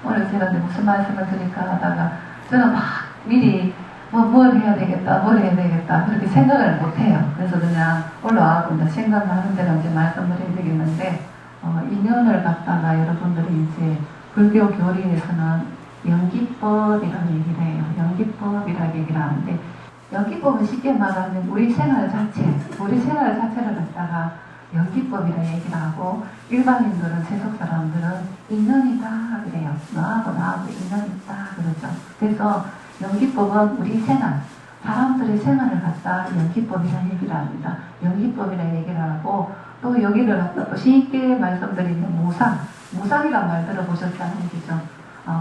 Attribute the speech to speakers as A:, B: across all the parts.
A: 오늘 제가 무슨 말씀을 드릴까 하다가 저는 막 미리 뭘 해야 되겠다, 뭘 해야 되겠다 그렇게 생각을 못해요. 그래서 그냥 올라와고 이제 생각나는 대로 이제 말씀을 해드리겠는데 인연을 갖다가 여러분들이 이제 불교 교리에서는 연기법이라고 얘기를 해요. 연기법이라고 얘기를 하는데 연기법은 쉽게 말하면 우리 생활 자체를 갖다가 연기법이라 얘기를 하고 일반인들은 세속 사람들은 인연이다 그래요. 너하고 나하고 인연이 있다 그러죠. 그래서 연기법은 우리 생활, 사람들의 생활을 갖다 연기법이라 얘기를 합니다. 연기법이라 얘기를 하고 또 여기를 갖다 또 쉽게 말씀드리면 무상이란 말 들어보셨다는 얘기죠.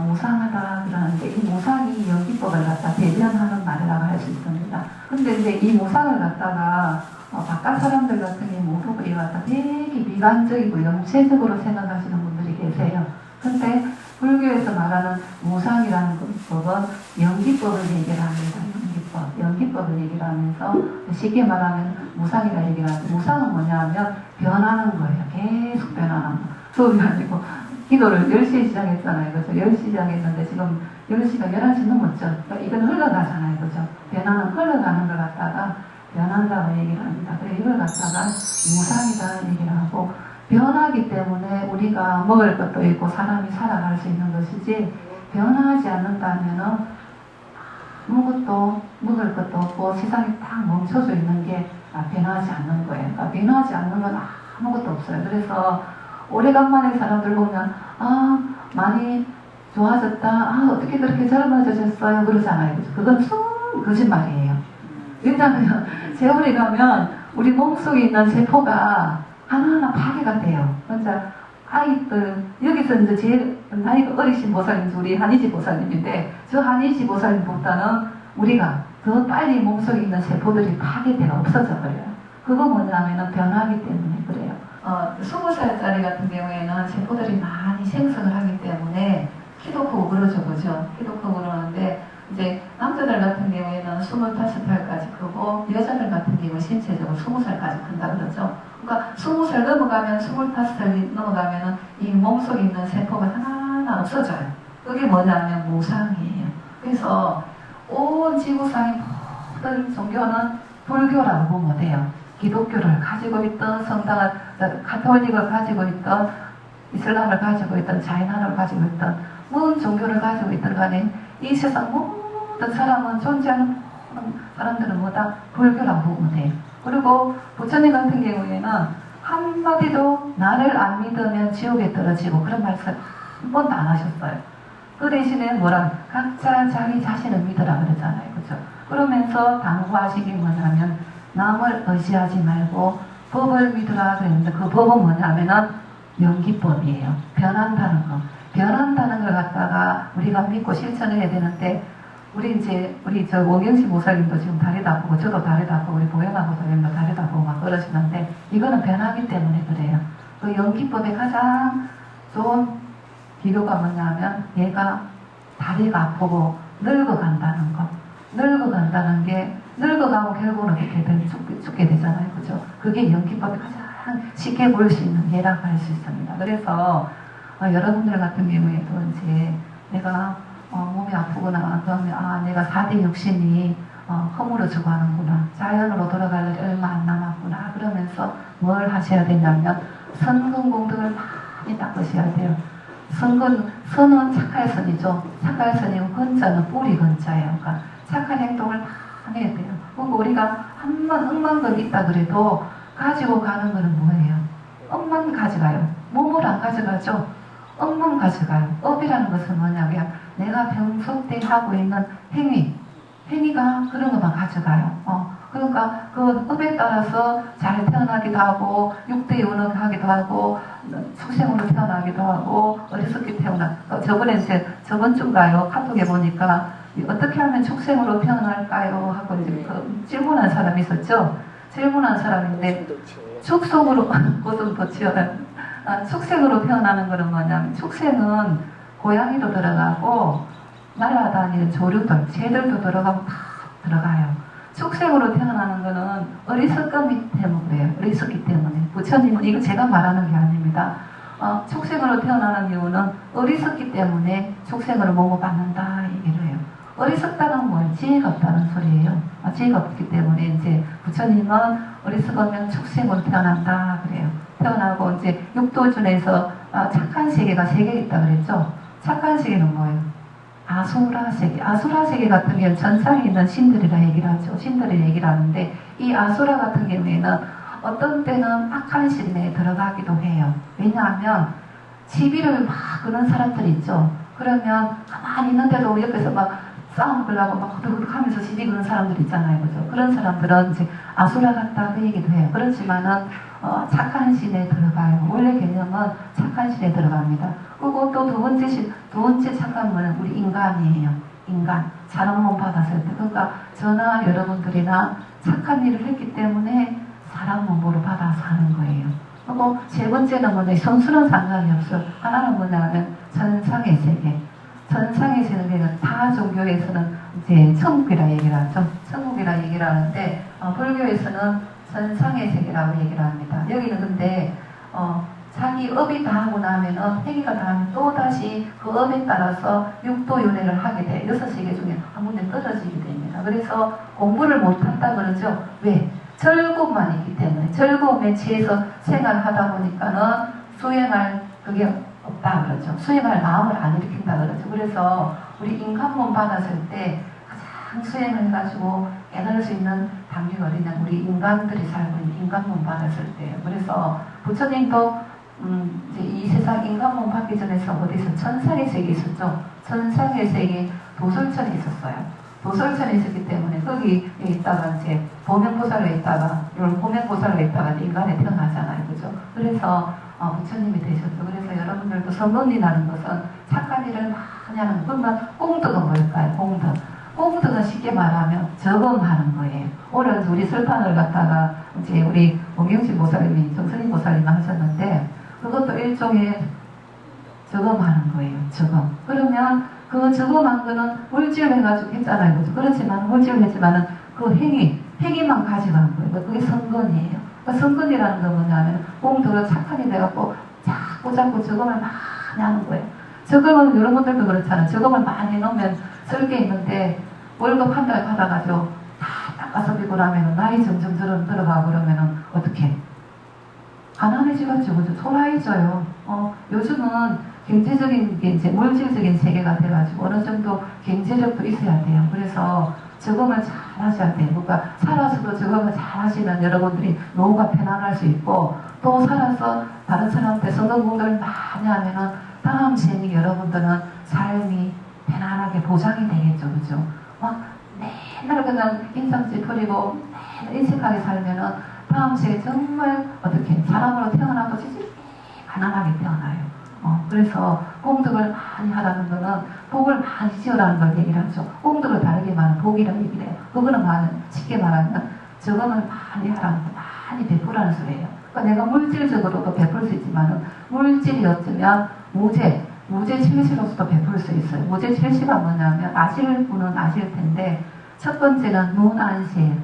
A: 무상하다 그러는데 이 무상이 연기법을 갖다 대변하는 말이라고 할 수 있습니다. 근데 이제 이 무상을 갖다가 바깥 사람들 같은 경우 모르고 이거 갖다 되게 미관적이고 영체적으로 생각하시는 분들이 계세요. 근데 불교에서 말하는 무상이라는 법은 연기법을 얘기를 합니다. 연기법을 얘기를 하면서 쉽게 말하면 무상이라 얘기를 하는데 무상은 뭐냐 하면 변하는 거예요. 계속 변하는 거. 수업이 아니고 기도를 10시에 시작했잖아요. 그죠? 10시 시작했는데 지금 10시가 11시 넘었죠. 그러니까 이건 흘러가잖아요. 그죠? 흘러가는 걸 갖다가 변한다고 얘기를 합니다. 그래서 이걸 갖다가 무상이다 얘기를 하고 변하기 때문에 우리가 먹을 것도 있고 사람이 살아갈 수 있는 것이지 변하지 않는다면은 아무것도 먹을 것도 없고 세상이 딱 멈춰져 있는 게 변하지 않는 거예요. 그러니까 변하지 않는 건 아무것도 없어요. 그래서 오래간만에 사람들 보면 많이 좋아졌다. 어떻게 그렇게 젊어지셨어요? 그러잖아요. 그건 순 거짓말이에요. 왜냐하면 세월이 가면 우리 몸속에 있는 세포가 하나하나 파괴가 돼요. 그러니까 아이들 여기서 이제 제일 나이가 어리신 보살님 우리 한의지 보살님인데 저 한의지 보살님보다는 우리가 더 빨리 몸속에 있는 세포들이 파괴되어 없어져 버려요. 그거 뭐냐면은 변하기 때문에 그래요. 20살짜리 같은 경우에는 세포들이 많이 생성을 하기 때문에 키도 크고 그러죠, 그죠? 키도 크고 그러는데 이제 남자들 같은 경우에는 25살까지 크고 여자들 같은 경우는 신체적으로 20살까지 큰다 그러죠. 그러니까 20살 넘어가면 25살이 넘어가면은 이 몸속에 있는 세포가 하나하나 없어져요. 그게 뭐냐면 무상이에요. 그래서 온 지구상의 모든 종교는 불교라고 보면 돼요. 기독교를 가지고 있던 성당을 가톨릭을 가지고 있던 이슬람을 가지고 있던 자이나를 가지고 있던 무슨 종교를 가지고 있던 간에 이 세상 모든 사람은 존재하는 모든 사람들은 뭐다? 불교라고 보면 돼요. 그리고 부처님 같은 경우에는 한마디도 나를 안 믿으면 지옥에 떨어지고 그런 말씀 한 번도 안 하셨어요. 그 대신에 뭐라 각자 자기 자신을 믿으라 그러잖아요. 그죠? 그러면서 당부하시기 뭐냐면 남을 의지하지 말고 법을 믿으라 그랬는데 그 법은 뭐냐면은 연기법이에요. 변한다는 거. 변한다는 걸 갖다가 우리가 믿고 실천해야 되는데 우리 저 오경식 모사님도 지금 다리도 아프고 저도 다리도 아프고 우리 보현아 모사님도 다리도 아프고 막 그러시는데 이거는 변하기 때문에 그래요. 그 연기법의 가장 좋은 비교가 뭐냐면 얘가 다리가 아프고 늙어간다는 거. 늙어간다는 게 늙어가고 결국은 어떻게 되면 죽게 되잖아요. 그죠? 그게 연기법이 가장 쉽게 보일 수 있는 예라고 할 수 있습니다. 그래서 여러분들 같은 경우에도 이제 내가 몸이 아프구나 그러면 내가 4대 육신이 허물어지고 하는구나 자연으로 돌아갈 일이 얼마 안 남았구나 그러면서 뭘 하셔야 되냐면 선근공덕을 많이 닦으셔야 돼요. 선은 착할 선이죠. 착할 선이고 근자는 뿌리 근자예요. 그러니까 착한 행동을 많이 해야 돼요. 그리고 우리가 억만 건 있다 그래도 가지고 가는 거는 뭐예요? 억만 가져가요. 몸을 안 가져가죠. 억만 가져가요. 업이라는 것은 뭐냐면 내가 평소 때 하고 있는 행위가 그런 것만 가져가요. 그러니까 그 업에 따라서 잘 태어나기도 하고 6대 연옥하기도 하고 축생으로 태어나기도 하고 어리석게 저번에 저번 주인가요? 카톡에 보니까 어떻게 하면 축생으로 태어날까요? 하고 이제 질문한 사람이 있었죠. 질문한 사람인데 축속으로 축생으로 태어나는 거는 뭐냐면 축생은 고양이도 들어가고 날아다니는 조류들, 새들도 들어가고 다 들어가요. 축생으로 태어나는 거는 어리석기 때문에 그래요. 어리석기 때문에. 부처님은 이거 제가 말하는 게 아닙니다. 축생으로 태어나는 이유는 어리석기 때문에 축생으로 몸을 받는다 얘기를 해요. 어리석다는 건 지혜가 없다는 소리예요. 지혜가 없기 때문에 이제 부처님은 어리석으면 축생으로 태어난다 그래요. 태어나고 이제 육도준에서 착한 세계가 3개 있다 그랬죠. 착한 세계는 뭐예요? 아수라 세계. 아수라 세계 같은 경우는 전상에 있는 신들이라 얘기를 하죠. 신들을 얘기를 하는데 이 아수라 같은 경우에는 어떤 때는 악한 신에 들어가기도 해요. 왜냐하면 시비를 막 끄는 사람들 있죠. 그러면 가만히 있는데도 옆에서 막 싸움 걸라고 막 후두둑 하면서 시비 거는 사람들 있잖아요. 그죠? 그런 사람들은 이제 아수라 같다 그 얘기도 해요. 그렇지만은 착한 신에 들어가요. 원래 개념은 착한 신에 들어갑니다. 그리고 또 두 번째 착한 분은 우리 인간이에요. 인간. 사람 몸 받았을 때. 그러니까 저나 여러분들이나 착한 일을 했기 때문에 사람 몸으로 받아 사는 거예요. 그리고 세 번째는 뭐냐, 성수는 상관이 없어요. 하나는 뭐냐면 천상의 세계. 천상의 세계는 다 종교에서는 이제 천국이라 얘기를 하죠. 천국이라 얘기를 하는데 불교에서는 천상의 세계라고 얘기를 합니다. 여기는 근데 자기 업이 다 하고 나면은 회기가 다 하면 또 다시 그 업에 따라서 육도윤회를 하게 돼. 6세계 중에 한 군데 떨어지게 됩니다. 그래서 공부를 못한다 그러죠. 왜? 즐거움만 있기 때문에 즐거움에 취해서 생활하다 보니까는 수행할 그게 없다 그러죠. 수행할 마음을 안 일으킨다 그러죠. 그래서 우리 인간몸 받았을 때 가장 수행을 해가지고 깨달을 수 있는 단계가 어디냐, 우리 인간들이 살고 있는 인간몸 받았을 때예요. 그래서 부처님도 이제 이 세상 인간몸 받기 전에서 어디서 천상의 세계에 있었죠. 천상의 세계 도솔천에 있었어요. 도솔천에 있었기 때문에 거기에 있다가 이제 보명보살에 있다가 이런 보명보살에 있다가 인간에 태어나잖아요. 그죠? 그래서 부처님이 되셨죠. 그래서 여러분들도 선론이라는 것은 착한 일을 많이 하는 거. 그러면功德은 뭘까요?功德.功德은 쉽게 말하면 저금하는 거예요. 오늘 우리 설판을 갖다가 이제 우리 오경신 보살님이 정선인 보살님이 하셨는데 그것도 일종의 저금하는 거예요. 저금. 그러면 그 저금한 거는 물질을 해가지고 했잖아요. 그죠? 그렇지만 물질을 했지만은 그 행위만 가져간 거예요. 그게 선건이에요. 그러니까 선건이라는 건 뭐냐면 공덕을 착한 일 해갖고 자꾸 저금을 많이 하는 거예요. 저금은 여러분들도 그렇잖아요. 저금을 많이 넣으면 쓸 게 있는데 월급 한 달 받아가지고 다 닦아서 비고 나면 나이 점점 들어가고 그러면은 어떻게? 가난해지겠죠. 그죠? 소라해져요. 요즘은 경제적인 게 이제 물질적인 세계가 돼가지고 어느 정도 경제력도 있어야 돼요. 그래서 저금을 잘 하셔야 돼요. 그러니까 살아서도 저금을 잘 하시면 여러분들이 노후가 편안할 수 있고 또 살아서 다른 사람한테 선거공들을 많이 하면은 다음 생에 여러분들은 삶이 편안하게 보장이 되겠죠. 그죠? 막 맨날 그냥 인상 찌푸리고 맨날 인색하게 살면은 다음 생에 정말 어떻게 사람으로 태어나도 진짜 가난하게 태어나요. 그래서功德을 많이 하라는 거는 복을 많이 지으라는 걸 얘기를 하죠.功德을 다르게 말하면 복이라고 얘기를 해요. 그거는 쉽게 말하면 저금을 많이 하라는 거, 많이 베푸라는 소리예요. 그러니까 내가 물질적으로도 베풀 수 있지만은 물질이 어쩌면 무죄 칠시로서도 베풀 수 있어요. 무죄 칠시가 뭐냐면 아실 분은 아실 텐데 첫 번째는 눈 안실.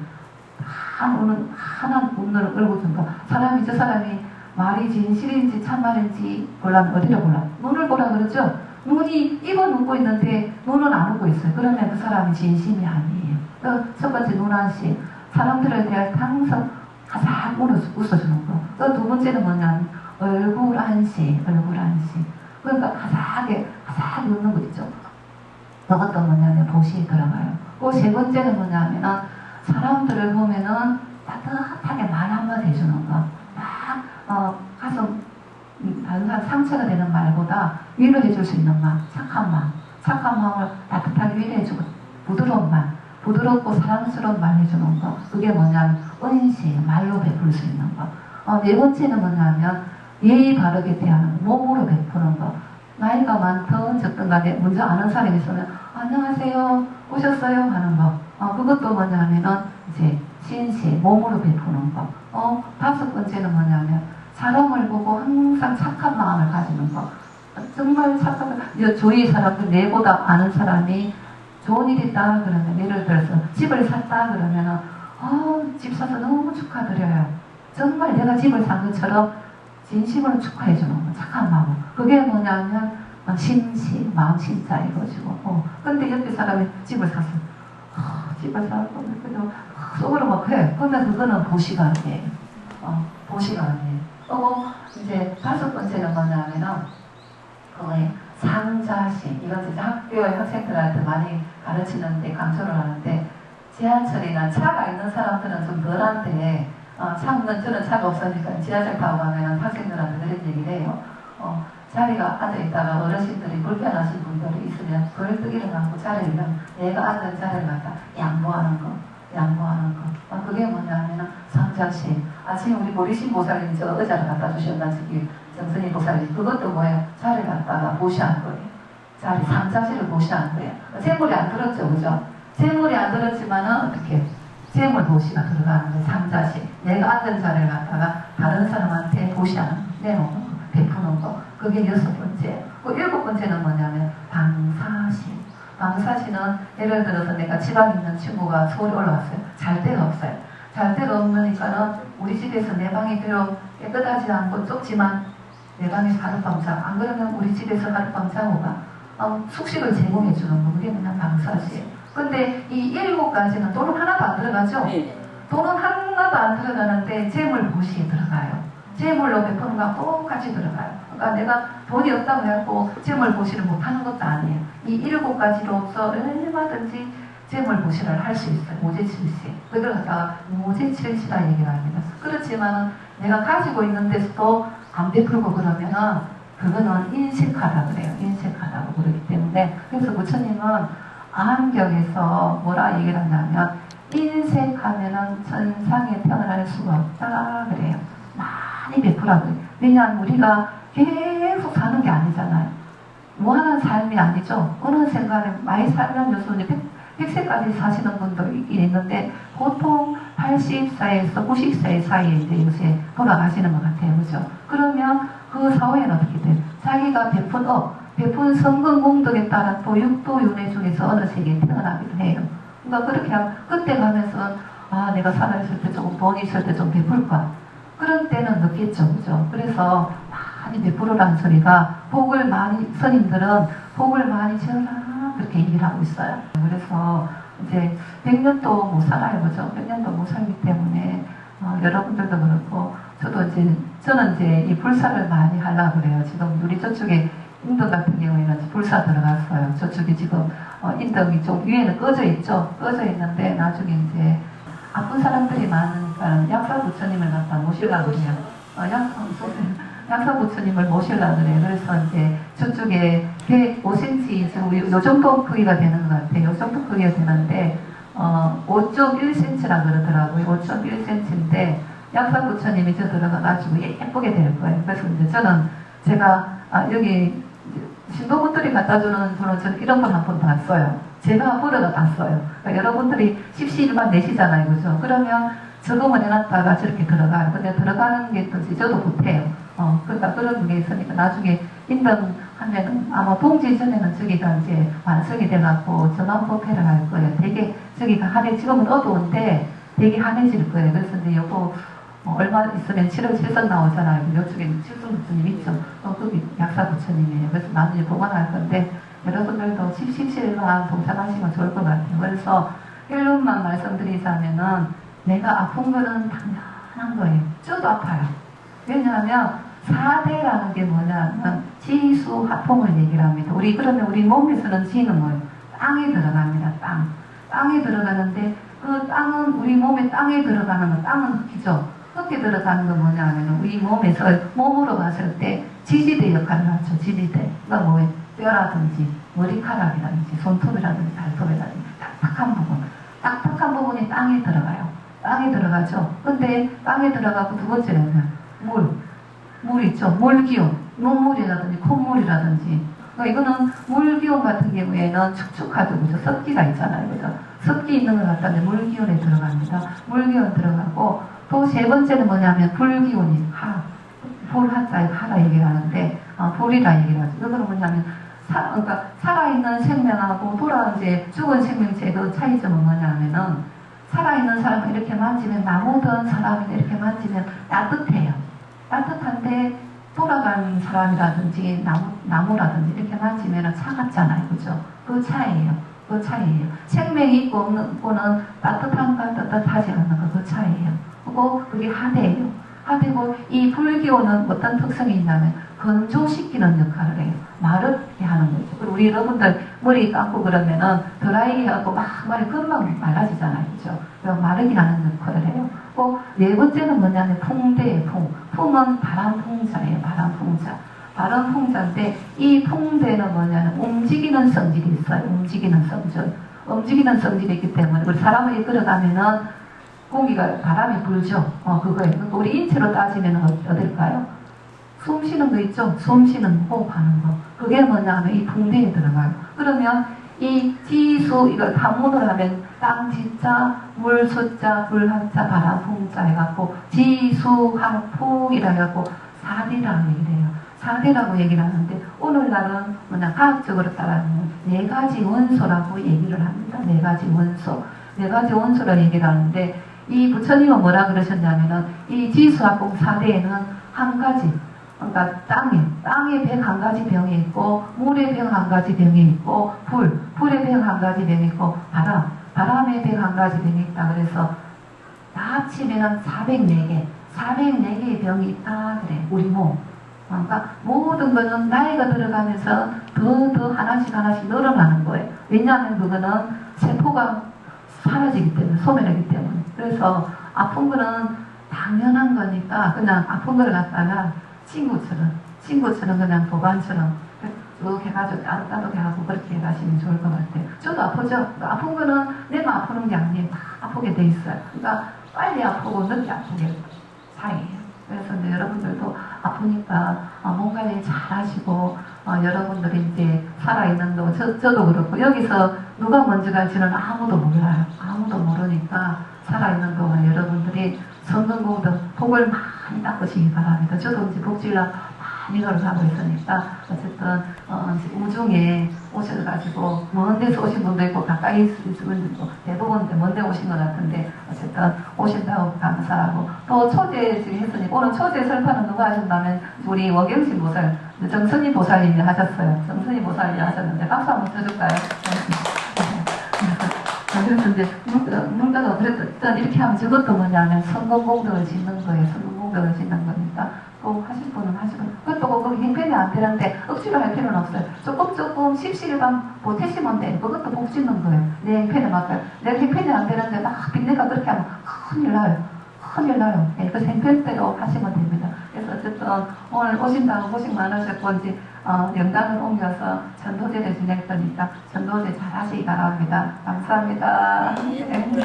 A: 하나 눈을 끌고 준 거. 저 사람이 말이 진실인지 참말인지 보려면 어디를 보라? 눈을 보라 그러죠? 눈이 입어 눈고 있는데 눈은 안 오고 있어요. 그러면 그 사람이 진심이 아니에요. 첫 번째 눈 안실. 사람들에 대한 항상 가싹 웃어주는 거. 또 두 번째는 뭐냐면 얼굴 안실. 그러니까 가싹 웃는 거 있죠. 그것도 뭐냐면 보시에 들어가요. 그 세 번째는 뭐냐면 사람들을 보면은 따뜻하게 말 한마디 해주는 거. 가서 다른 사람 상처가 되는 말보다 위로해줄 수 있는 말, 착한 마음을 따뜻하게 위로해주고 부드러운 말, 부드럽고 사랑스러운 말 해주는 거. 그게 뭐냐면 은시, 말로 베풀 수 있는 거. 네 번째는 뭐냐면 예의 바르게 대하는 거, 몸으로 베푸는 거. 나이가 많든 적든 간에 먼저 아는 사람이 있으면 안녕하세요, 오셨어요 하는 거. 그것도 뭐냐면은 이제 신시, 몸으로 베푸는 거. 다섯 번째는 뭐냐면 사람을 보고 항상 착한 마음을 가지는 거. 정말 착한, 주위 사람들, 내보다 아는 사람이 좋은 일 있다 그러면, 예를 들어서 집을 샀다 그러면은 집 사서 너무 축하드려요. 정말 내가 집을 산 것처럼 진심으로 축하해 주는 거예요. 착한 마음. 그게 뭐냐면 심신, 마음 신자 이거지고. 근데 옆에 사람이 집을 샀어. 집을 사고 그냥 속으로 막 해. 그러면 그거는 보시가 아니에요. 보시가 아니에요. 이제 다섯 번째는 뭐냐면은 그거에 상자심. 이건 진짜 학교의 학생들한테 많이 가르치는데 강조를 하는데 지하철이나 차가 있는 사람들은 좀 덜한데 저는 차가 없으니까 지하철 타고 가면 학생들한테 그런 얘기를 해요. 자리가 앉아있다가 어르신들이 불편하신 분들이 있으면 벌떡 일어나고 자리를 일어나면 내가 앉은 자리를 갖다 양보하는 거. 그게 뭐냐면은 상자심. 지금 우리 보리신 보살님이 저 의자를 갖다 주셨나 저기 정선이 보살님 그것도 뭐예요? 자리를 갖다가 보시한 거예요. 자리 상자실을 보시한 거예요. 재물이 안 들었죠, 그죠? 재물이 안 들었지만은 어떻게? 재물 도시가 들어가는 거예요. 상자실. 내가 앉은 자리를 갖다가 다른 사람한테 보시하는 거, 내놓는 거, 베푸는 거. 그게 여섯 번째. 일곱 번째는 뭐냐면 방사심. 방사심은 예를 들어서 내가 지방에 있는 친구가 서울에 올라왔어요. 잘 데가 없어요. 잘 데가 없으니까는 우리 집에서 내 방이 비록 깨끗하지 않고 좁지만 내 방에 하룻밤 자고 안 그러면 우리 집에서 하룻밤 자고 가. 숙식을 제공해 주는 거. 그게 그냥 방사심. 근데 이 일곱 가지는 돈은 하나도 안 들어가죠? 돈은 하나도 안 들어가는데 재물 보시에 들어가요. 재물로 베푸는 거랑 똑같이 들어가요. 그러니까 내가 돈이 없다고 해갖고 재물 보시를 못하는 것도 아니에요. 이 일곱 가지로서 얼마든지 재물 보시를 할 수 있어요. 모재칠시. 그걸 갖다가 모재칠시라 얘기를 합니다. 그렇지만 내가 가지고 있는 데서도 안 베풀고 그러면은 그거는 인색하다 그래요. 인색하다고 그러기 때문에 그래서 부처님은 안경에서 뭐라 얘기를 하냐면 인색하면은 천상에 태어날 수가 없다 그래요. 많이 베풀라 그래요. 왜냐하면 우리가 계속 사는 게 아니잖아요. 무한한 삶이 아니죠. 어느 순간에 많이 살면서 100세까지 사시는 분도 있긴 있는데 보통 80세에서 90세 사이에 이제 요새 돌아가시는 것 같아요. 그죠? 그러면 그 사후에는 어떻게 돼요? 자기가 베푼 성근 공덕에 따라 또 육도 윤회 중에서 어느 세계에 태어나기도 해요. 그러니까 그렇게 하면 그때 가면서 내가 살아있을 때 조금 돈이 있을 때 좀 베풀까? 그런 때는 늦겠죠. 그죠? 그래서 많이 베풀으라는 소리가 스님들은 복을 많이 지어라 그렇게 얘기를 하고 있어요. 그래서 이제 100년도 못 살아요. 그죠? 100년도 못 살기 때문에 여러분들도 그렇고 저는 이제 이 불사를 많이 하려고 그래요. 지금 우리 저쪽에 인덕 같은 경우에는 불사 들어갔어요. 저쪽에 지금 인덕이 좀 위에는 꺼져 있죠. 꺼져 있는데 나중에 이제 아픈 사람들이 많으니까 약사 부처님을 갖다 모시려고 그래요. 약사 부처님을 모시려고 그래요. 그래서 이제 저쪽에 105cm 지금 요 정도 크기가 되는 것 같아요. 요 정도 크기가 되는데 5.1cm라 그러더라고요. 5.1cm인데 약사 부처님이 저 들어가가지고 예쁘게 될 거예요. 그래서 이제 제가 여기 신도분들이 갖다주는 분은 저는 이런 분 한 번 봤어요. 제가 보러가 봤어요. 그러니까 여러분들이 십시일반 내시잖아요. 그죠? 그러면 저금을 해놨다가 저렇게 들어가요. 근데 들어가는 게 또 저도 못해요. 그러니까 그런 게 있으니까 나중에 인등하면은 아마 동지 전에는 저기가 이제 완성이 돼갖고 전원법회를 할 거예요. 되게 저기가 지금은 어두운데 되게 환해질 거예요. 그래서 이제 요거 얼마 있으면 7월 7선 나오잖아요. 이쪽에 칠성 부처님 있죠. 거기 약사 부처님이에요. 그래서 나중에 보관할 건데 여러분들도 십시일반 동참하시면 좋을 것 같아요. 그래서 결론만 말씀드리자면은 내가 아픈 거는 당연한 거예요. 저도 아파요. 왜냐하면 4대라는 게 뭐냐면 지수화통을 얘기를 합니다. 그러면 우리 몸에서는 지는 뭐예요? 땅에 들어갑니다. 땅에 들어가는데 그 땅은 우리 몸에 땅에 들어가는 건 땅은 흙이죠. 흙에 들어가는 건 뭐냐면 우리 몸으로 봤을 때 지지대 역할을 하죠. 지지대. 그러니까 뭐예요? 뼈라든지 머리카락이라든지 손톱이라든지 발톱이라든지 딱딱한 부분이 땅에 들어가요. 땅에 들어가죠. 근데 땅에 들어가고 두 번째는 물 있죠. 물기운. 눈물이라든지 콧물이라든지. 그러니까 이거는 물기운 같은 경우에는 축축하죠. 그죠? 습기가 있잖아요. 그죠? 습기 있는 것 같다면 물기운에 들어갑니다. 물기운 들어가고 또 세 번째는 뭐냐면 불기운이 불하자에 하라 얘기를 하는데 불이라 얘기를 하죠. 이거는 뭐냐면 그러니까 살아있는 생명하고 죽은 생명체의 그 차이점은 뭐냐면은 살아있는 사람을 이렇게 만지면 나무든 사람을 이렇게 만지면 따뜻해요. 따뜻한데 돌아간 사람이라든지 나무라든지 이렇게 만지면 차갑잖아요. 그죠? 그 차이예요. 그 차이예요. 생명이 있고 없고는 따뜻한가 따뜻하지 않는 거 그 차이예요. 그리고 그게 하대예요. 하대고 이 불교는 어떤 특성이 있냐면 건조시키는 역할을 해요. 마르게 하는 거죠. 그리고 우리 여러분들 머리 감고 그러면은 드라이기 하고 막 머리 금방 맑아지잖아요. 그죠? 마르게 하는 역할을 해요. 네 번째는 뭐냐면 풍대예요. 풍은 바람풍자예요. 바람풍자. 바람풍자인데 이 풍대는 뭐냐면 움직이는 성질이 있어요. 움직이는 성질. 움직이는 성질이 있기 때문에 우리 사람을 이끌어가면은 공기가 바람이 불죠. 그거예요. 우리 인체로 따지면 어딜까요? 숨 쉬는 거 있죠? 숨 쉬는 호흡하는 거. 그게 뭐냐면 이 풍대에 들어가요. 그러면 이 지수 이걸 단문으로 하면 땅지자, 물수자, 불하자, 바람풍자 해갖고 지수하풍이라 해갖고 사대라고 얘기를 해요. 사대라고 얘기를 하는데 오늘날은 뭐냐 과학적으로 따라하면 네 가지 원소라고 얘기를 합니다. 네 가지 원소. 네 가지 원소라고 얘기를 하는데 이 부처님은 뭐라 그러셨냐면은 이 지수하풍 사대에는 한 가지 그러니까 땅에 101가지 병이 있고 물에 101가지 병이 있고 불에 101가지 병이 있고 바람에 101가지 병이 있다. 그래서 다 합치면은 404개의 병이 있다 그래. 우리 몸. 그러니까 모든 거는 나이가 들어가면서 더 하나씩 늘어나는 거예요. 왜냐하면 그거는 세포가 사라지기 때문에 소멸하기 때문에. 그래서 아픈 거는 당연한 거니까 그냥 아픈 걸 갖다가 친구처럼 그냥 보관처럼 쭉 해가지고 따로 해가지고 그렇게 해가시면 좋을 것 같아요. 저도 아프죠? 아픈 거는 내가 아프는 게 아니에요. 막 아프게 돼 있어요. 그러니까 빨리 아프고 늦게 아프게 사이에요. 그래서 이제 여러분들도 아프니까 몸 관리 잘 하시고 여러분들이 이제 살아있는 동안 저도 그렇고 여기서 누가 먼저 갈지는 아무도 몰라요. 아무도 모르니까 살아있는 동안 여러분들이 성근공덕 복을 많이 닦으시기 바랍니다. 저도 이제 복질라 많이 노력하고 있으니까 어쨌든 우중에 오셔가지고 먼 데서 오신 분도 있고 가까이 있으신 분도 있고 대부분 먼 데 오신 것 같은데 어쨌든 오신다고 감사하고 또 초대 지금 했으니 오늘 초대 설파는 누가 하셨다면 우리 원경신 보살 정선희 보살님이 하셨어요. 정선희 보살님이 하셨는데 박수 한번 쳐줄까요? 그래서 이제 물가가 그랬던 이렇게 하면 저것도 뭐냐면 성공공덕을 짓는 거예요. 성공공덕을 짓는 거니까 꼭 하실 분은 하시고 그것도 꼭 행편이 안 되는데 억지로 할 필요는 없어요. 조금 십시일반 보태시면 돼. 그것도 복 짓는 거예요. 내 행편에 맞게. 내 행편이 안 되는데 막 빚내가 그렇게 하면 큰일 나요. 큰일 나요. 네, 그 행편대로 하시면 됩니다. 그래서 어쨌든 오늘 오신다고 고생 많으셨고 이제 영단을 옮겨서 전도제를 진행했으니까 전도제 잘 하시기 바랍니다. 감사합니다. 네.